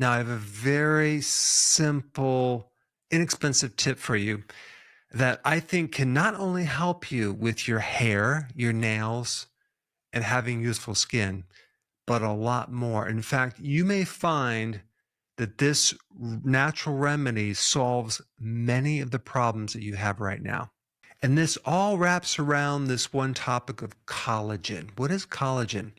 Now, I have a very simple, inexpensive tip for you that I think can not only help you with your hair, your nails, and having youthful skin, but a lot more. In fact, you may find that this natural remedy solves many of the problems that you have right now. And this all wraps around this one topic of collagen. What is collagen?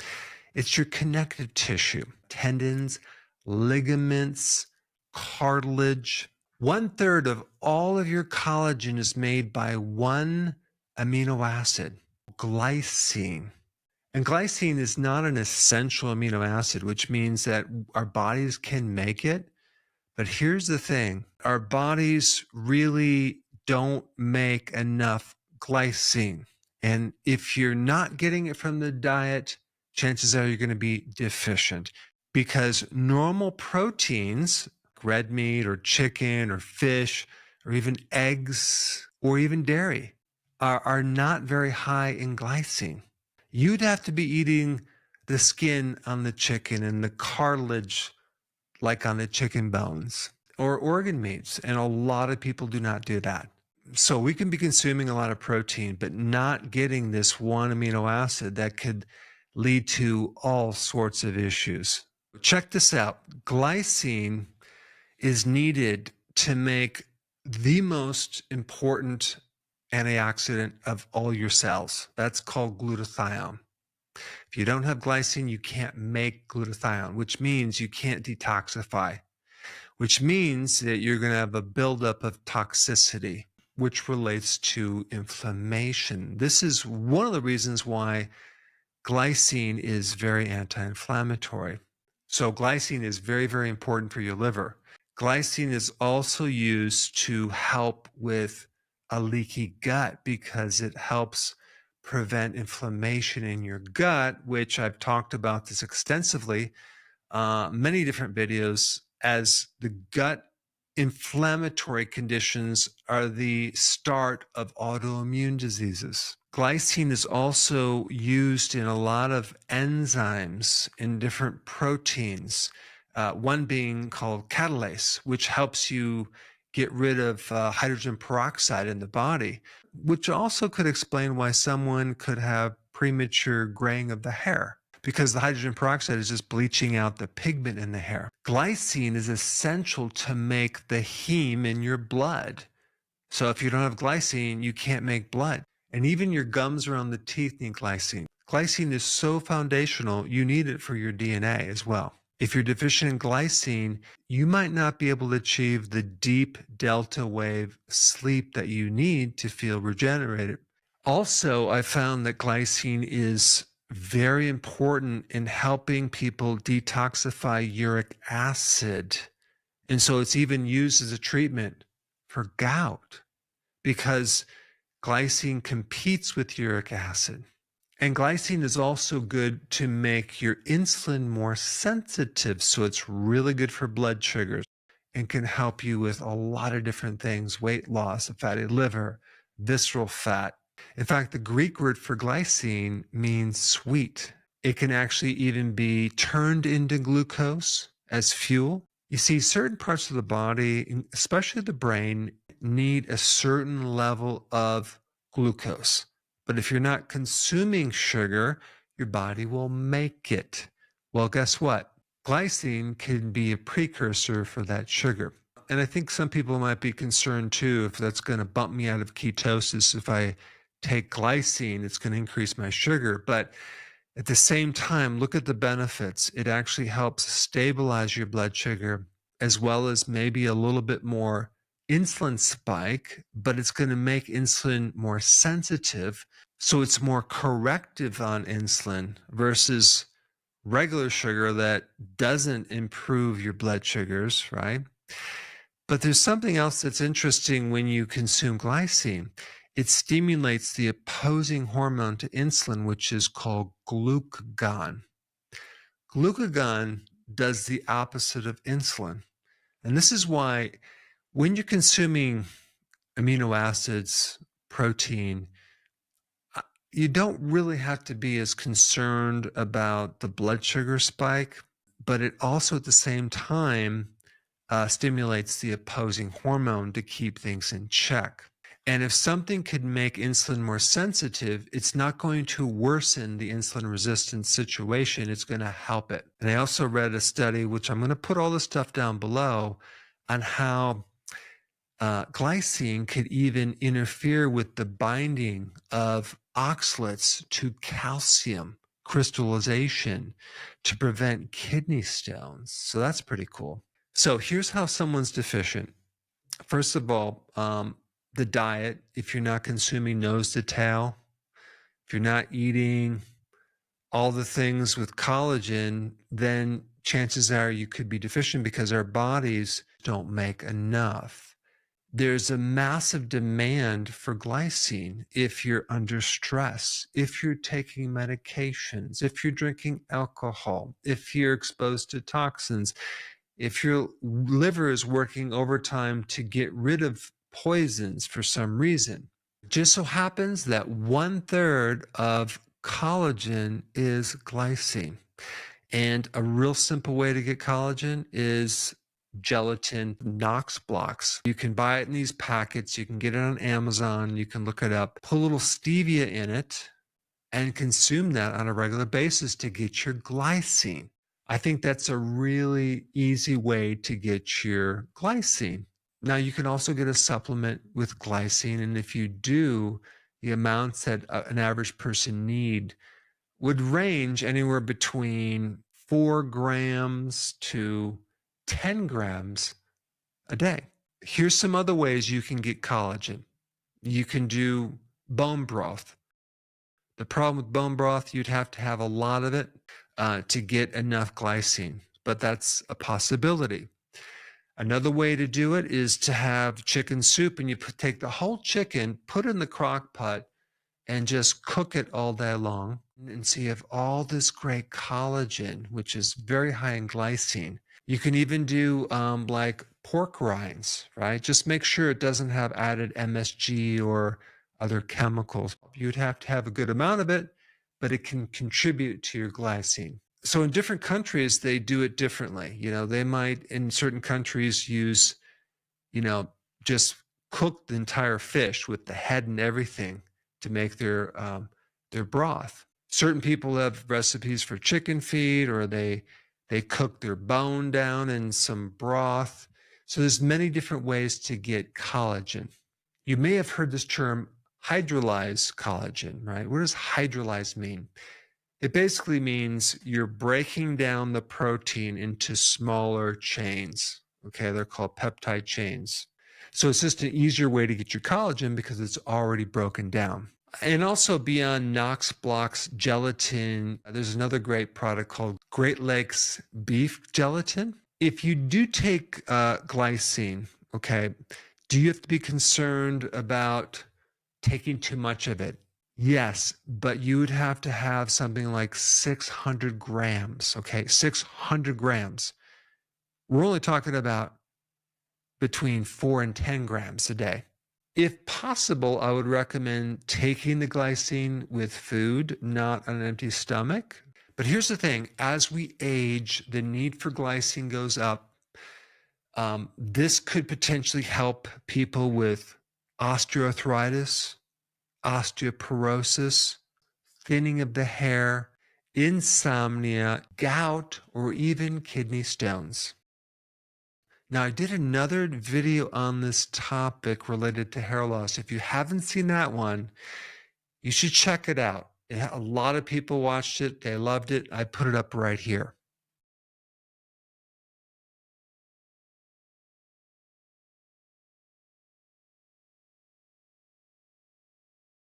It's your connective tissue, tendons, ligaments, cartilage. 1/3 of all of your collagen is made by one amino acid, glycine. And glycine is not an essential amino acid, which means that our bodies can make it. But here's the thing, our bodies really don't make enough glycine. And if you're not getting it from the diet, chances are you're going to be deficient, because normal proteins, red meat or chicken or fish or even eggs or even dairy, are not very high in glycine. You'd have to be eating the skin on the chicken and the cartilage like on the chicken bones or organ meats. And a lot of people do not do that. So we can be consuming a lot of protein, but not getting this one amino acid that could lead to all sorts of issues. Check this out. Glycine is needed to make the most important antioxidant of all your cells. That's called glutathione. If you don't have glycine, you can't make glutathione, which means you can't detoxify, which means that you're going to have a buildup of toxicity, which relates to inflammation. This is one of the reasons why glycine is very anti-inflammatory. So glycine is very, very important for your liver. Glycine is also used to help with a leaky gut because it helps prevent inflammation in your gut, which I've talked about this extensively, many different videos, as the gut inflammatory conditions are the start of autoimmune diseases. Glycine is also used in a lot of enzymes in different proteins, one being called catalase, which helps you get rid of hydrogen peroxide in the body, which also could explain why someone could have premature graying of the hair, because the hydrogen peroxide is just bleaching out the pigment in the hair. Glycine is essential to make the heme in your blood. So if you don't have glycine, you can't make blood. And even your gums around the teeth need glycine. Glycine is so foundational, you need it for your DNA as well. If you're deficient in glycine, you might not be able to achieve the deep delta wave sleep that you need to feel regenerated. Also, I found that glycine is very important in helping people detoxify uric acid. And so it's even used as a treatment for gout because glycine competes with uric acid. And glycine is also good to make your insulin more sensitive. So it's really good for blood sugars and can help you with a lot of different things: weight loss, a fatty liver, visceral fat. In fact, the Greek word for glycine means sweet. It can actually even be turned into glucose as fuel. You see, certain parts of the body, especially the brain, need a certain level of glucose. But if you're not consuming sugar, your body will make it. Well, guess what? Glycine can be a precursor for that sugar. And I think some people might be concerned too, if that's going to bump me out of ketosis. If I take glycine, it's going to increase my sugar. But at the same time, look at the benefits. It actually helps stabilize your blood sugar, as well as maybe a little bit more insulin spike, but it's going to make insulin more sensitive. So it's more corrective on insulin versus regular sugar that doesn't improve your blood sugars, right? But there's something else that's interesting when you consume glycine. It stimulates the opposing hormone to insulin, which is called glucagon. Glucagon does the opposite of insulin. And this is why when you're consuming amino acids, protein, you don't really have to be as concerned about the blood sugar spike. but it also at the same time stimulates the opposing hormone to keep things in check. And if something could make insulin more sensitive, it's not going to worsen the insulin resistance situation. It's going to help it. And I also read a study, which I'm going to put all this stuff down below, on how glycine could even interfere with the binding of oxalates to calcium crystallization to prevent kidney stones. So that's pretty cool. So here's how someone's deficient. First of all, the diet, if you're not consuming nose to tail, if you're not eating all the things with collagen, then chances are you could be deficient because our bodies don't make enough. There's a massive demand for glycine if you're under stress, if you're taking medications, if you're drinking alcohol, if you're exposed to toxins, if your liver is working overtime to get rid of poisons for some reason. It just so happens that 1/3 of collagen is glycine. And a real simple way to get collagen is gelatin Knox blocks. You can buy it in these packets. You can get it on Amazon. You can look it up. Put a little stevia in it and consume that on a regular basis to get your glycine. I think that's a really easy way to get your glycine. Now, you can also get a supplement with glycine, and if you do, the amounts that an average person need would range anywhere between 4 grams to 10 grams a day. Here's some other ways you can get collagen. You can do bone broth. The problem with bone broth, you'd have to have a lot of it to get enough glycine, but that's a possibility. Another way to do it is to have chicken soup, and you take the whole chicken, put it in the crock pot, and just cook it all day long. And so you have all this great collagen, which is very high in glycine. You can even do like pork rinds, right? Just make sure it doesn't have added MSG or other chemicals. You'd have to have a good amount of it, but it can contribute to your glycine. So in different countries, they do it differently. They might, in certain countries, use, just cook the entire fish with the head and everything to make their broth. Certain people have recipes for chicken feet, or they cook their bone down in some broth. So there's many different ways to get collagen. You may have heard this term hydrolyzed collagen, right? What does hydrolyze mean? It basically means you're breaking down the protein into smaller chains. Okay, they're called peptide chains. So it's just an easier way to get your collagen because it's already broken down. And also beyond Knox blocks gelatin, there's another great product called Great Lakes beef gelatin. If you do take glycine, okay, do you have to be concerned about taking too much of it? Yes, but you would have to have something like 600 grams, okay? 600 grams. We're only talking about between 4 and 10 grams a day. If possible, I would recommend taking the glycine with food, not on an empty stomach. But here's the thing, as we age, the need for glycine goes up. This could potentially help people with osteoarthritis, osteoporosis, thinning of the hair, insomnia, gout, or even kidney stones. Now, I did another video on this topic related to hair loss. If you haven't seen that one, you should check it out. A lot of people watched it. They loved it. I put it up right here.